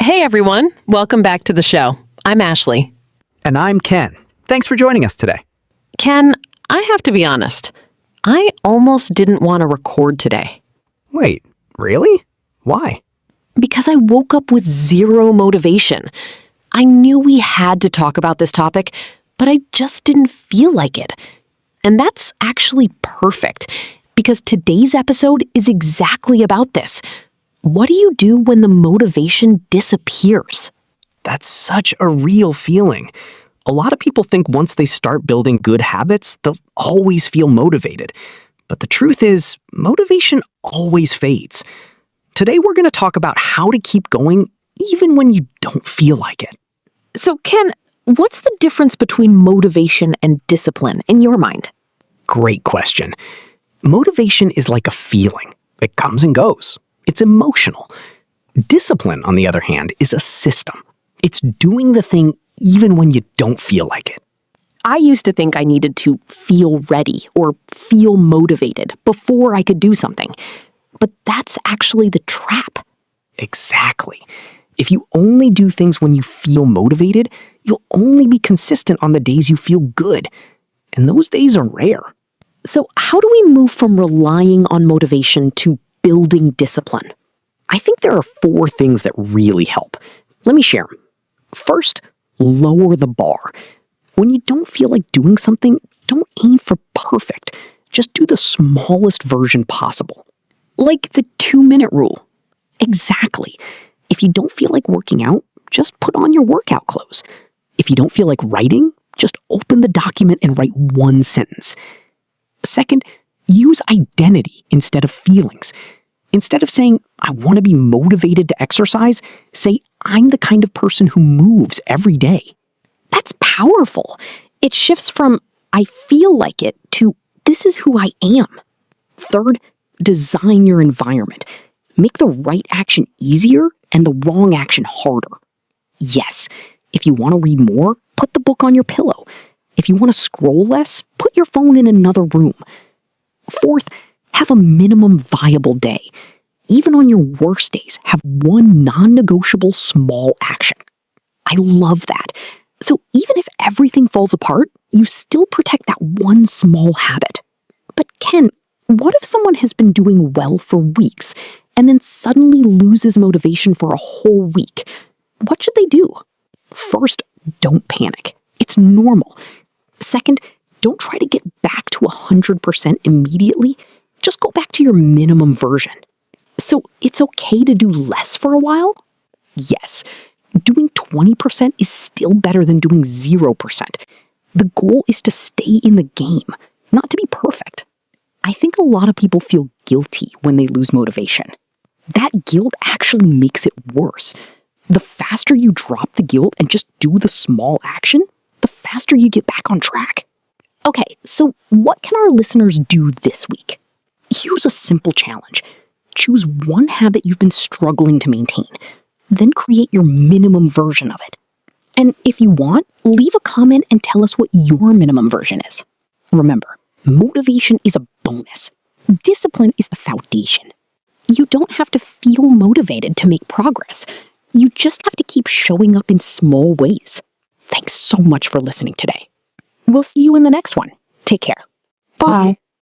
Hey everyone, welcome back to the show. I'm Ashley. And I'm Ken. Thanks for joining us today. Ken, I have to be honest. I almost didn't want to record today. Wait, really? Why? Because I woke up with zero motivation. I knew we had to talk about this topic, but I just didn't feel like it. And that's actually perfect, because today's episode is exactly about this. What do you do when the motivation disappears? That's such a real feeling. A lot of people think once they start building good habits, they'll always feel motivated. But the truth is, motivation always fades. Today we're going to talk about how to keep going even when you don't feel like it. So, Ken, what's the difference between motivation and discipline in your mind? Great question. Motivation is like a feeling. It comes and goes. It's emotional. Discipline, on the other hand, is a system. It's doing the thing even when you don't feel like it. I used to think I needed to feel ready or feel motivated before I could do something. But that's actually the trap. Exactly. If you only do things when you feel motivated, you'll only be consistent on the days you feel good. And those days are rare. So how do we move from relying on motivation to building discipline? I think there are 4 things that really help. Let me share them. First, lower the bar. When you don't feel like doing something, don't aim for perfect. Just do the smallest version possible. Like the 2-minute rule. Exactly. If you don't feel like working out, just put on your workout clothes. If you don't feel like writing, just open the document and write 1 sentence. Second, use identity instead of feelings. Instead of saying, I want to be motivated to exercise, say, I'm the kind of person who moves every day. That's powerful. It shifts from, I feel like it, to, this is who I am. Third, design your environment. Make the right action easier and the wrong action harder. Yes, if you want to read more, put the book on your pillow. If you want to scroll less, put your phone in another room. Fourth, have a minimum viable day. Even on your worst days, have 1 non-negotiable small action. I love that. So even if everything falls apart, you still protect that 1 small habit. But Ken, what if someone has been doing well for weeks and then suddenly loses motivation for a whole week? What should they do? First, don't panic. It's normal. Second, don't try to get back to 100% immediately. Just go back to your minimum version. So it's okay to do less for a while? Yes. Doing 20% is still better than doing 0%. The goal is to stay in the game, not to be perfect. I think a lot of people feel guilty when they lose motivation. That guilt actually makes it worse. The faster you drop the guilt and just do the small action, the faster you get back on track. Okay, so what can our listeners do this week? Here's a simple challenge. Choose 1 habit you've been struggling to maintain. Then create your minimum version of it. And if you want, leave a comment and tell us what your minimum version is. Remember, motivation is a bonus. Discipline is the foundation. You don't have to feel motivated to make progress. You just have to keep showing up in small ways. Thanks so much for listening today. We'll see you in the next one. Take care. Bye.